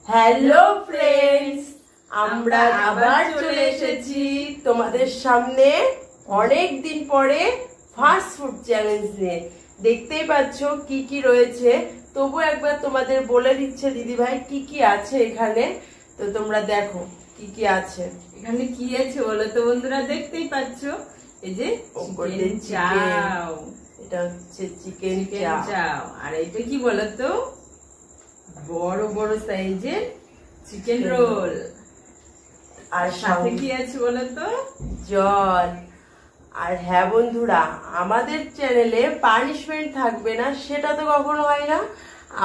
Hello friends, আমরা আবার চলে এসেছি তোমাদের সামনে অনেক দিন পরে ফাস্ট ফুড চ্যালেঞ্জ নিয়ে। দেখতেই পাচ্ছ কি কি রয়েছে, তবু একবার তোমাদের বলে দিচ্ছে দিদি ভাই কি কি আছে এখানে। তো তোমরা দেখো কি কি আছে এখানে। কি আছে বলো তো বন্ধুরা, দেখতেই পাচ্ছ এই যে চিকেন চাও, এটা হচ্ছে চিকেন চাও। আর এটা কি বলো তো, বড় বড় সাইজের চিকেন রোল। আর সাথে কি আছে বলো তো, জল। আর হ্যাঁ বন্ধুরা, আমাদের চ্যানেলে পানিশমেন্ট থাকবে না সেটা তো কখনো হয় না।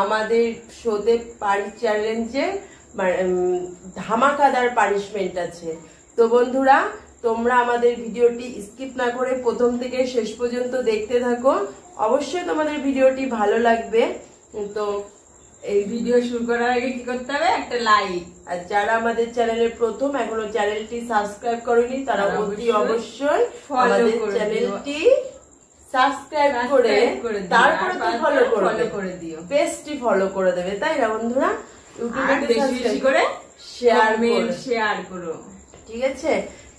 আমাদের শোতে চ্যালেঞ্জে ধামাকাদার পানিশমেন্ট আছে। তো বন্ধুরা, তোমরা আমাদের ভিডিওটি স্কিপ না করে প্রথম থেকে শেষ পর্যন্ত দেখতে থাকো। অবশ্যই তোমাদের ভিডিওটি ভালো লাগবে। তো এই ভিডিও শুরু করার আগে কি করতে হবে, একটা লাইক। আর যারা আমাদের চ্যানেলে প্রথম এখনো চ্যানেলটি সাবস্ক্রাইব করেনি তারা অতি অবশ্যই আমাদের চ্যানেলটি সাবস্ক্রাইব করে তারপরে তো ফলো করে দিও, পেজটি ফলো করে দেবে, তাই না বন্ধুরা? ইউটিউবে বেশি বেশি করে শেয়ার করো, ঠিক আছে?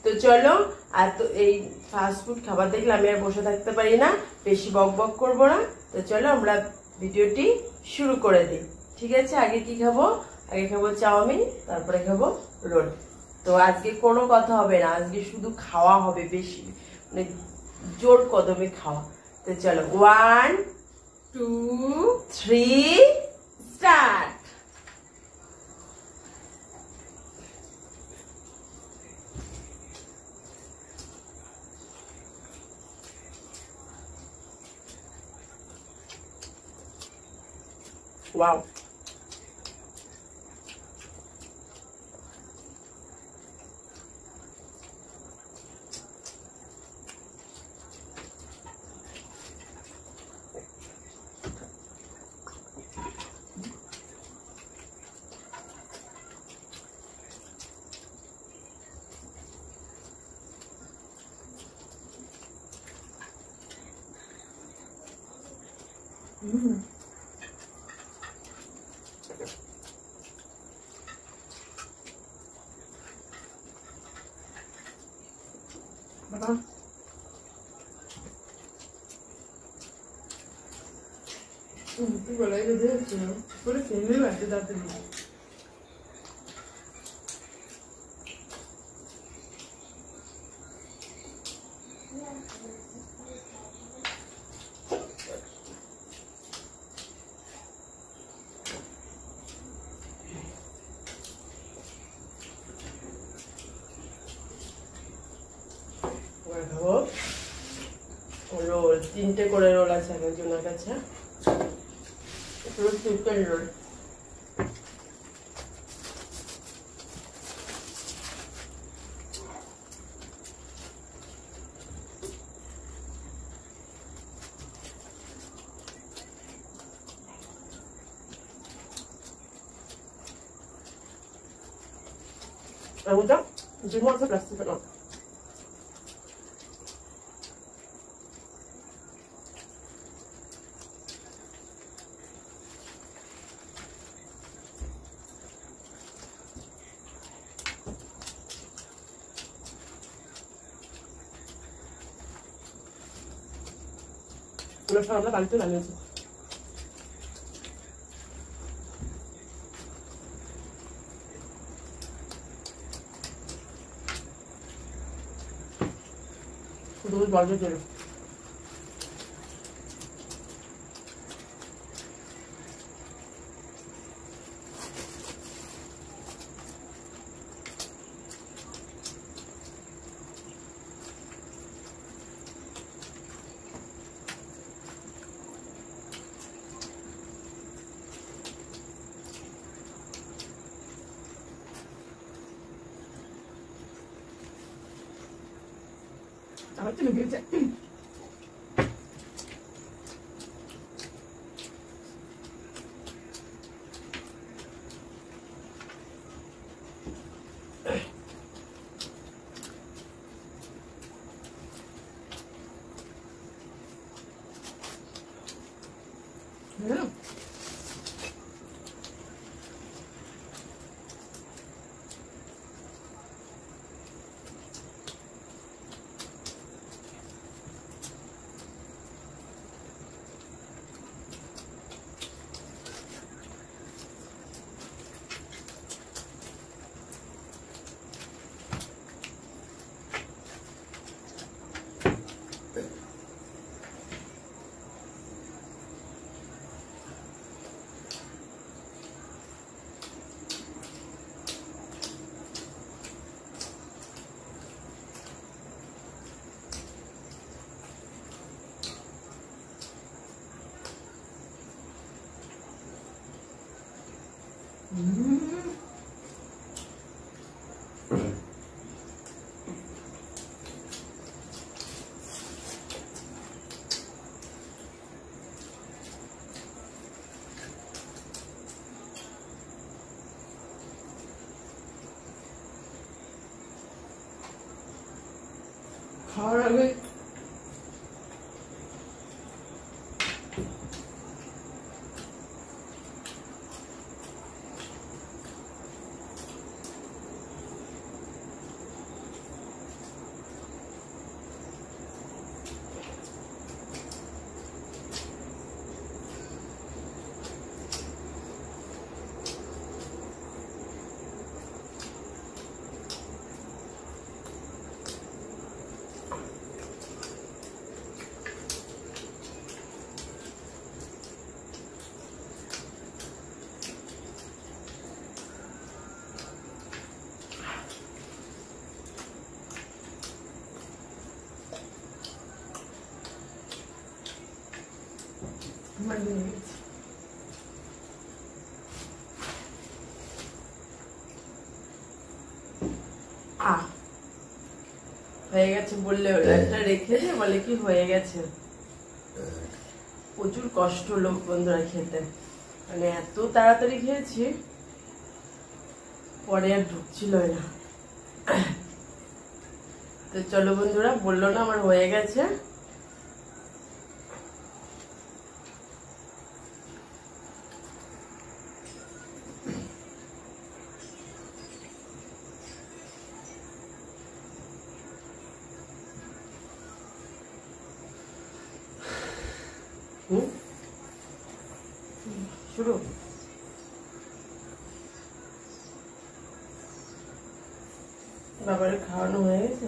তো চলো, আর তো এই ফাস্ট ফুড খাবার দেখলে আমি আর বসে থাকতে পারি না, বেশি বক বক করবো না। তো চলো আমরা ভিডিওটি শুরু করে দিই, ঠিক আছে? আগে কি খাবো? আগে খাবো চাউমিন, তারপরে খাবো রোল। তো আজকে কোনো কথা হবে না, আজকে শুধু খাওয়া হবে, বেশি মানে জোর কদমে খাওয়া। তো চলো, 1 2 3 start. Wow. Baba. Igual aí meu Deus do céu. Por aqui, meu vai te dar tudo. Roll 3টে করে রোল আছে একজনের কাছে, chicken roll. Udah, jemur ke plastik no. Udah sama bantu nanti. Dulu baju dulu. Apa tuh lebih cek? খাওয়ার আগে হয়ে গেছে বললে একটা রেখে দিয়ে বলে কি হয়ে গেছে। প্রচুর কষ্ট হলো বন্ধুরা খেতে, মানে এত তাড়াতাড়ি খেয়েছি পরে আর ঢুকছিল না। তো চলো বন্ধুরা, বললো না আমার হয়ে গেছে। শুরু বাবার খাওয়ানো হয়ে গেছে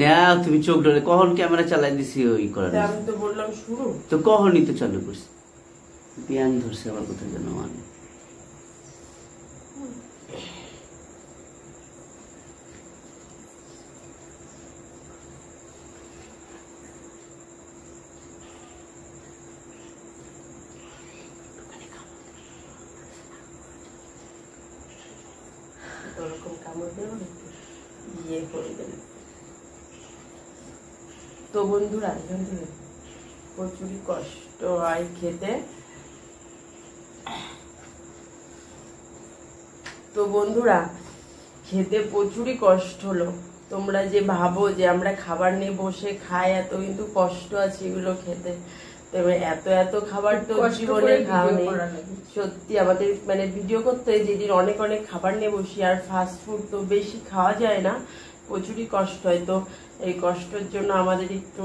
না, তুমি চোখ ধরে কখন ক্যামেরা চালাই দিছি ওই করার। আমি তো বললাম শুরু, তো কখনই তো চালু করছি, বিয়ান ধরছে আবার কোথায় যেন মানে। ওরকম কামড় দেবো ইয়ে করে দেবে। তো বন্ধুরা এখান থেকে প্রচুরই কষ্ট হয় খেতে। তো বন্ধুরা খেতে প্রচুরই কষ্ট হলো। তোমরা যে ভাবো যে আমরা খাবার নিয়ে বসে খাই, এত কিন্তু কষ্ট আছে এগুলো খেতে। তবে এত এত খাবার তো জীবনে খাওয়া নেই। সত্যি আমাদের মানে ভিডিও করতে যেদিন অনেক অনেক খাবার নিয়ে বসি, আর ফাস্ট ফুড তো বেশি খাওয়া যায় না, প্রচুরই কষ্ট হয়। তো এই কষ্টের জন্য আমাদের একটু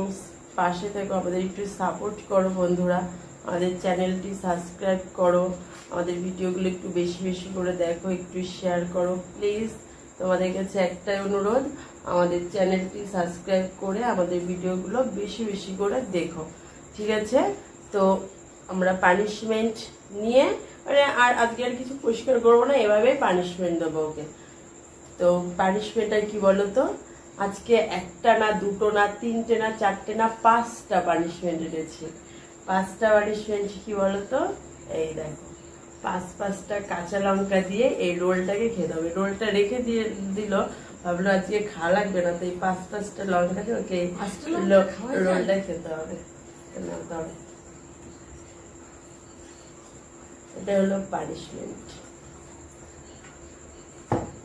পাশে থেকো, আমাদের একটু সাপোর্ট করো বন্ধুরা। আমাদের চ্যানেলটি সাবস্ক্রাইব করো, আমাদের ভিডিওগুলো একটু বেশি বেশি করে দেখো, একটু শেয়ার করো প্লিজ। তোমাদের কাছে একটাই অনুরোধ, আমাদের চ্যানেলটি সাবস্ক্রাইব করে আমাদের ভিডিওগুলো বেশি বেশি করে দেখো, ঠিক আছে? তো আমরা পানিশমেন্ট নিয়ে মানে আর আজকে আর কিছু পরিষ্কার করবো না, এভাবেই পানিশমেন্ট দেবো ওকে। তো পানিশমেন্টটা কি বলো তো, আজকে একটা না দুটো না তিনটে না চারটে না 5টা পানিশমেন্ট এনেছি। 5টা পানিশমেন্ট কি বলতো, এই দেখো 5টা কাঁচা লঙ্কা দিয়ে এই রোলটাকে খেতে হবে। রোলটা রেখে দিয়ে দিল, ভাবলো আজকে খাওয়া লাগবে না, তো এই 5টা লঙ্কা দিয়ে ওকে রোলটা খেতে হবে। এটা হলো পানিশমেন্ট।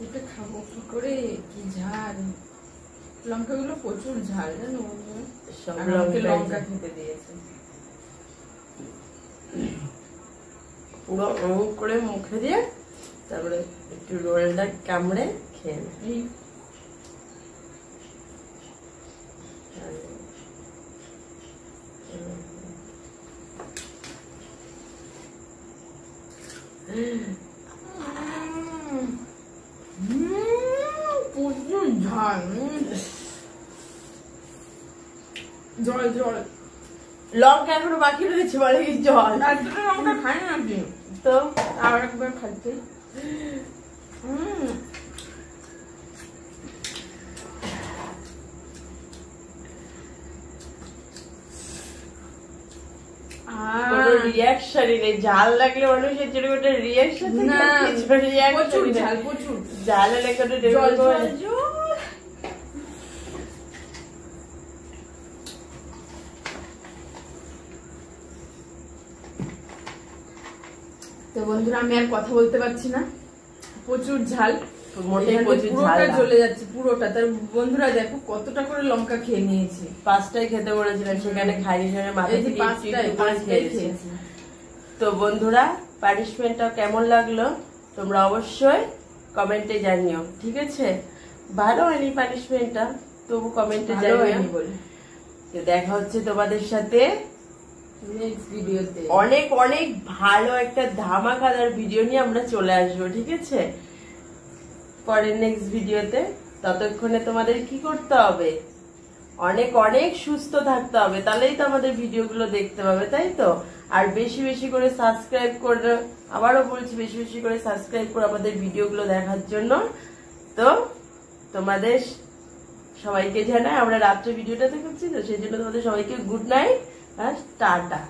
এটা খাবো কি করে, কি ঝাল, লঙ্কাগুলো প্রচুর ঝাল জানো, সব লঙ্কা খেতে দিয়েছে পুরো অমুক করে মুখে দিয়ে, তারপরে একটু রোলটা কামড়ে খেয়ে নেয়। প্রচুর ঝাল, জল জল লঙ্কা এখনো বাকি রয়েছে, বলে কি জল, লঙ্কা খাই না কি, তো আর একবার খাচ্ছি। রিয়াকশনই নেই। ঝাল লাগলে মানুষের যেরকম রিয়াকশন না, প্রচুর ঝাল, প্রচুর ঝাল হলে কোনো জল, জল, রিয়াকশন। জল। তো বন্ধুরা আমি আর কথা বলতে পারছি না, প্রচুর ঝাল, মোটেই এখানে প্রচুর ঝাল পুরোটা না। জ্বলে যাচ্ছে পুরোটা। তার বন্ধুরা দেখো কতটা করে লঙ্কা খেয়ে নিয়েছে। 5টাই খেতে বলেছিলাম, সেখানে খাইনি, সেখানে মাথা এই যে থেকে একটু একটু করে পাঁচটাই খেয়েছে। খেয়েছে। তো বন্ধুরা পানিশমেন্টটা কেমন লাগলো তোমরা অবশ্যই কমেন্টে জানিও, ঠিক আছে? ভালো হয়নি পানিশমেন্টটা, তবু কমেন্টে ভালো জানিও। হয়নি বলে। তো দেখা হচ্ছে তোমাদের সাথে নেক্সট ভিডিওতে। অনেক অনেক ভালো একটা ধামাকাদার ভিডিও নিয়ে আমরা চলে আসবো, ঠিক আছে? পরের নেক্সট ভিডিওতে। ততক্ষণে তোমাদের কি করতে হবে? অনেক অনেক সুস্থ থাকতে হবে, তাহলেই তো আমাদের ভিডিওগুলো দেখতে পাবে, তাই তো? আর বেশি বেশি করে সাবস্ক্রাইব করে, আবারও বলছি, বেশি বেশি করে সাবস্ক্রাইব করে আমাদের ভিডিওগুলো দেখার জন্য। তো তোমাদের সবাইকে জানাই, আমরা রাত্রে ভিডিওটাতে করছি তো সেই জন্য তোমাদের সবাইকে গুড নাইট আর টাটা।